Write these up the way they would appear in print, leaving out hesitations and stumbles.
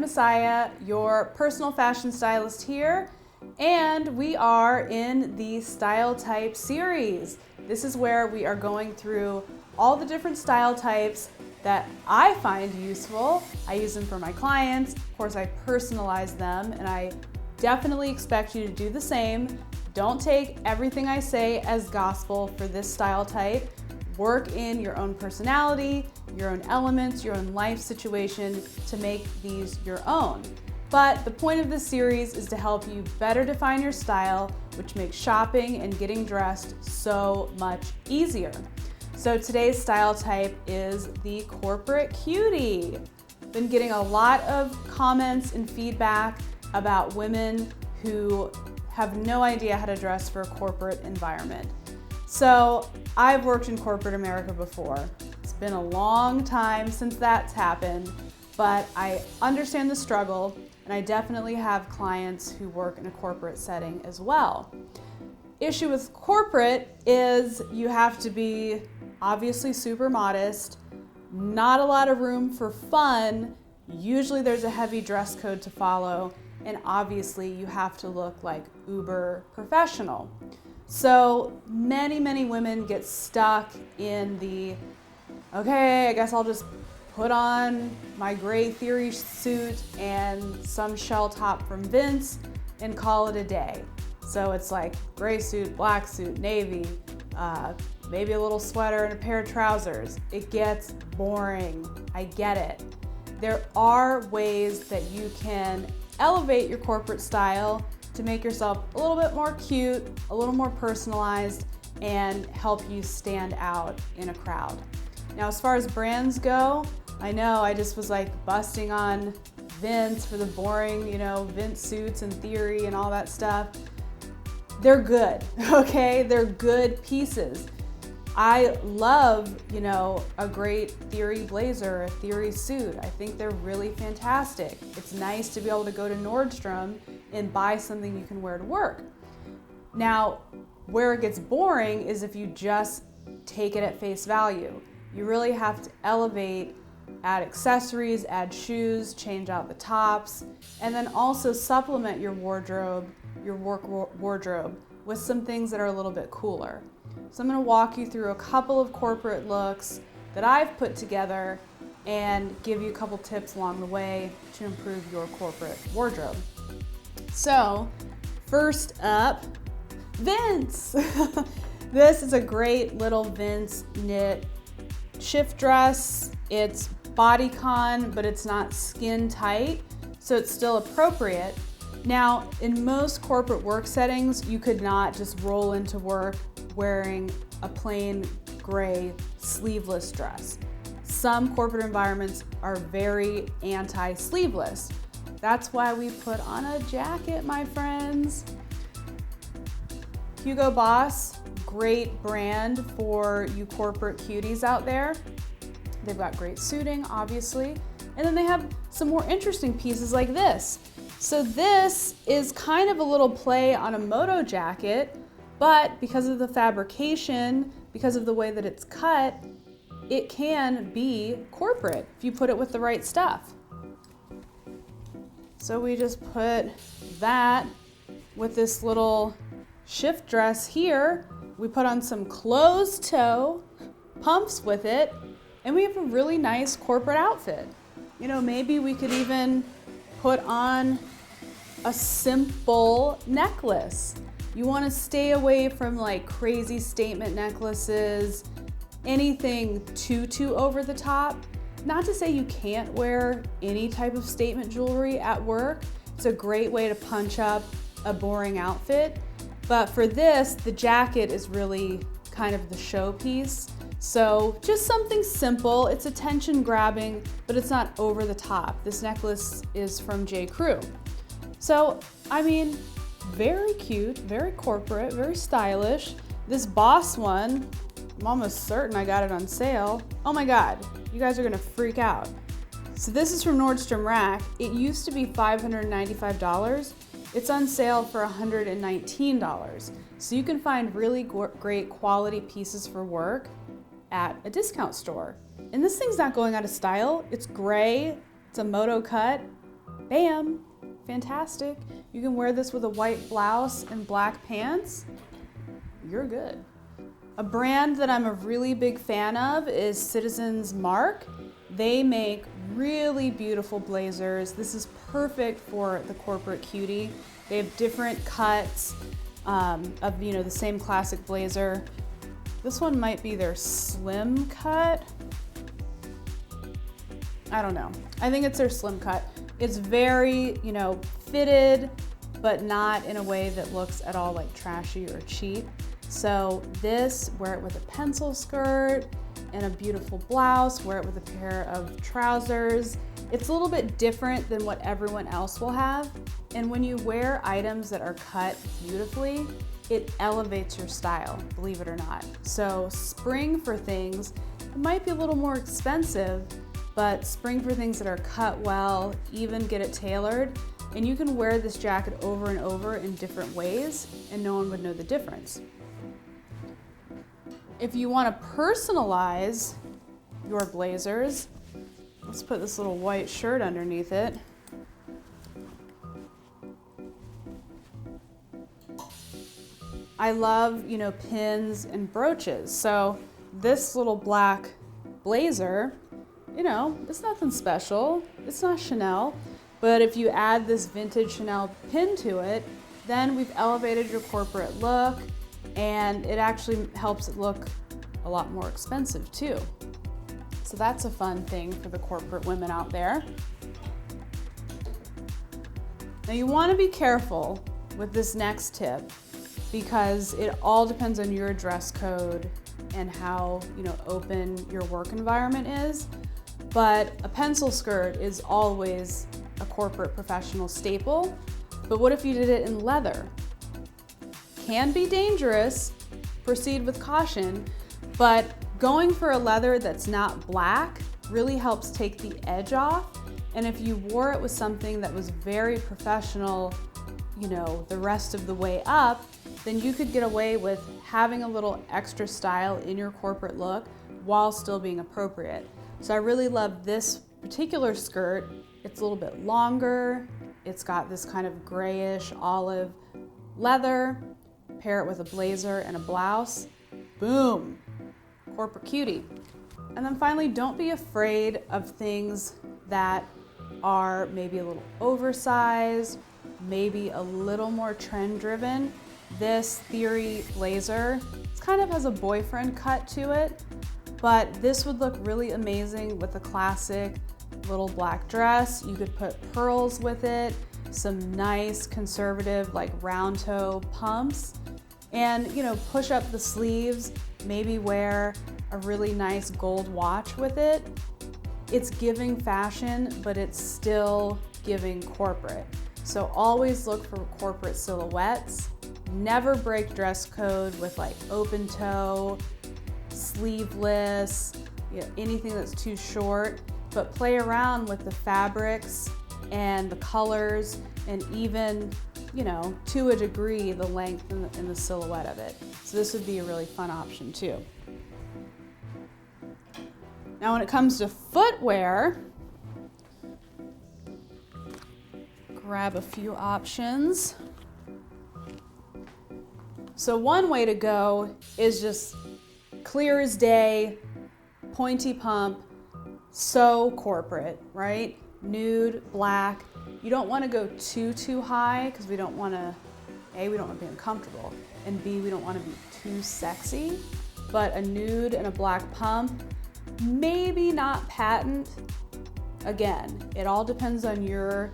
Messiah, your personal fashion stylist here, and we are in the Style Type series. This is where we are going through all the different style types that I find useful. I use them for my clients. Of course, I personalize them, and I definitely expect you to do the same. Don't take everything I say as gospel for this style type. Work in your own personality, your own elements, your own life situation to make these your own. But the point of this series is to help you better define your style, which makes shopping and getting dressed so much easier. So today's style type is the corporate cutie. Been getting a lot of comments and feedback about women who have no idea how to dress for a corporate environment. So I've worked in corporate America before. It's been a long time since that's happened, but I understand the struggle, and I definitely have clients who work in a corporate setting as well. Issue with corporate is you have to be obviously super modest, not a lot of room for fun. Usually there's a heavy dress code to follow, and obviously you have to look like uber professional. So many women get stuck in the, okay, I guess I'll just put on my gray theory suit and some shell top from Vince and call it a day. So it's like gray suit, black suit, navy, maybe a little sweater and a pair of trousers. It gets boring. I get it. There are ways that you can elevate your corporate style to make yourself a little bit more cute, a little more personalized, and help you stand out in a crowd. Now, as far as brands go, I know I just was like busting on Vince for the boring, Vince suits and theory and all that stuff. They're good, okay? They're good pieces. I love, a great theory blazer, a theory suit. I think they're really fantastic. It's nice to be able to go to Nordstrom and buy something you can wear to work. Now, where it gets boring is if you just take it at face value. You really have to elevate, add accessories, add shoes, change out the tops, and then also supplement your wardrobe, your work wardrobe, with some things that are a little bit cooler. So I'm going to walk you through a couple of corporate looks that I've put together and give you a couple tips along the way to improve your corporate wardrobe. So first up, Vince. This is a great little Vince knit shift dress. It's bodycon, but it's not skin tight, so it's still appropriate. Now, in most corporate work settings, you could not just roll into work wearing a plain gray sleeveless dress. Some corporate environments are very anti-sleeveless. That's why we put on a jacket, my friends. Hugo Boss, great brand for you corporate cuties out there. They've got great suiting, obviously. And then they have some more interesting pieces like this. So this is kind of a little play on a moto jacket, but because of the fabrication, because of the way that it's cut, it can be corporate if you put it with the right stuff. So we just put that with this little shift dress here. We put on some closed toe pumps with it, and we have a really nice corporate outfit. Maybe we could even put on a simple necklace. You want to stay away from like crazy statement necklaces, anything too over the top. Not to say you can't wear any type of statement jewelry at work. It's a great way to punch up a boring outfit. But for this, the jacket is really kind of the showpiece. So just something simple. It's attention grabbing, but it's not over the top. This necklace is from J. Crew. So, very cute, very corporate, very stylish. This Boss one, I'm almost certain I got it on sale. Oh my God, you guys are gonna freak out. So this is from Nordstrom Rack. It used to be $595. It's on sale for $119. So you can find really great quality pieces for work at a discount store. And this thing's not going out of style. It's gray, it's a moto cut. Bam, fantastic. You can wear this with a white blouse and black pants. You're good. A brand that I'm a really big fan of is Citizen's Mark. They make really beautiful blazers. This is perfect for the corporate cutie. They have different cuts of the same classic blazer. This one might be their slim cut. I don't know. I think it's their slim cut. It's very, fitted, but not in a way that looks at all like trashy or cheap. So this, wear it with a pencil skirt and a beautiful blouse, wear it with a pair of trousers. It's a little bit different than what everyone else will have. And when you wear items that are cut beautifully, it elevates your style, believe it or not. So spring for things, it might be a little more expensive, but spring for things that are cut well, even get it tailored, and you can wear this jacket over and over in different ways and no one would know the difference. If you want to personalize your blazers, let's put this little white shirt underneath it. I love, pins and brooches. So this little black blazer, it's nothing special. It's not Chanel, but if you add this vintage Chanel pin to it, then we've elevated your corporate look, and it actually helps it look a lot more expensive too. So that's a fun thing for the corporate women out there. Now you want to be careful with this next tip because it all depends on your dress code and how open your work environment is. But a pencil skirt is always a corporate professional staple. But what if you did it in leather? Can be dangerous, proceed with caution, but going for a leather that's not black really helps take the edge off. And if you wore it with something that was very professional, the rest of the way up, then you could get away with having a little extra style in your corporate look while still being appropriate. So I really love this particular skirt. It's a little bit longer. It's got this kind of grayish olive leather. Pair it with a blazer and a blouse. Boom, corporate cutie. And then finally, don't be afraid of things that are maybe a little oversized, maybe a little more trend driven. This Theory blazer, it kind of has a boyfriend cut to it, but this would look really amazing with a classic little black dress. You could put pearls with it, some nice conservative like round toe pumps, and push up the sleeves, maybe wear a really nice gold watch with it. It's giving fashion, but it's still giving corporate. So always look for corporate silhouettes. Never break dress code with like open toe, sleeveless, anything that's too short, but play around with the fabrics and the colors and even, to a degree, the length and the silhouette of it. So this would be a really fun option too. Now when it comes to footwear, grab a few options. So one way to go is just clear as day, pointy pump, so corporate, right? Nude, black. You don't want to go too high because we don't want to, A, we don't want to be uncomfortable, and B, we don't want to be too sexy. But a nude and a black pump, maybe not patent. Again, it all depends on your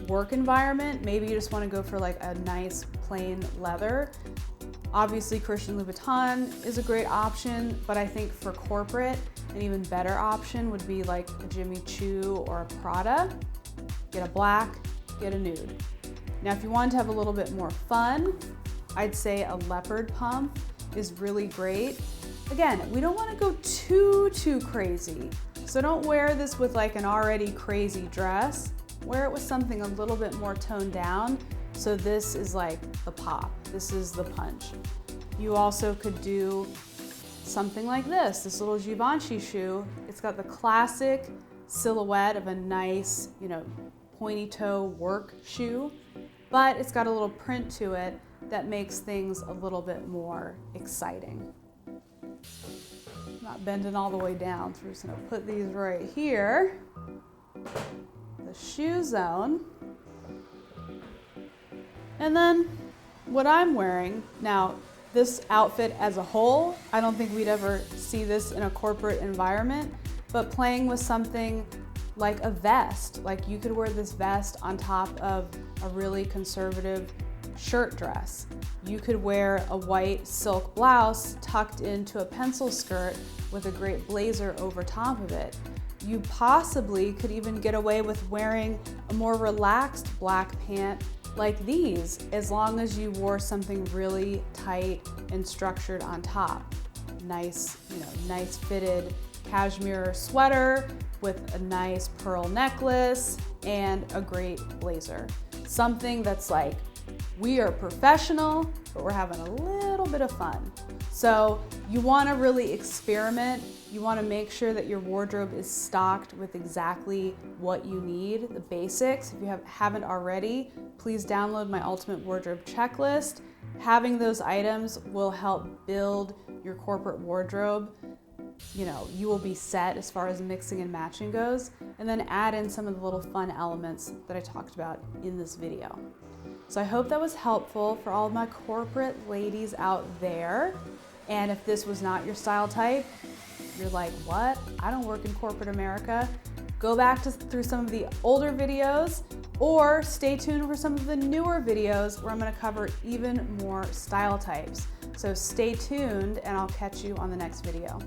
work environment. Maybe you just want to go for like a nice plain leather. Obviously, Christian Louboutin is a great option, but I think for corporate, an even better option would be like a Jimmy Choo or a Prada. Get a black, get a nude. Now, if you want to have a little bit more fun, I'd say a Leopard Pump is really great. Again, we don't want to go too crazy. So don't wear this with like an already crazy dress. Wear it with something a little bit more toned down. So this is like the pop. This is the punch. You also could do something like this little Giovanni shoe. It's got the classic silhouette of a nice, pointy toe work shoe, but it's got a little print to it that makes things a little bit more exciting. Not bending all the way down, so we're just gonna put these right here. The shoe zone. And then what I'm wearing, now this outfit as a whole, I don't think we'd ever see this in a corporate environment, but playing with something like a vest, like you could wear this vest on top of a really conservative shirt dress. You could wear a white silk blouse tucked into a pencil skirt with a great blazer over top of it. You possibly could even get away with wearing a more relaxed black pant like these, as long as you wore something really tight and structured on top. Nice, nice fitted cashmere sweater with a nice pearl necklace and a great blazer. Something that's like, we are professional, but we're having a little bit of fun. So you want to really experiment. You want to make sure that your wardrobe is stocked with exactly what you need, the basics. If you haven't already, please download my Ultimate Wardrobe Checklist. Having those items will help build your corporate wardrobe. You will be set as far as mixing and matching goes, and then add in some of the little fun elements that I talked about in this video. So I hope that was helpful for all of my corporate ladies out there. And if this was not your style type, you're like, what? I don't work in corporate America. Go back through some of the older videos, or stay tuned for some of the newer videos where I'm going to cover even more style types. So stay tuned, and I'll catch you on the next video.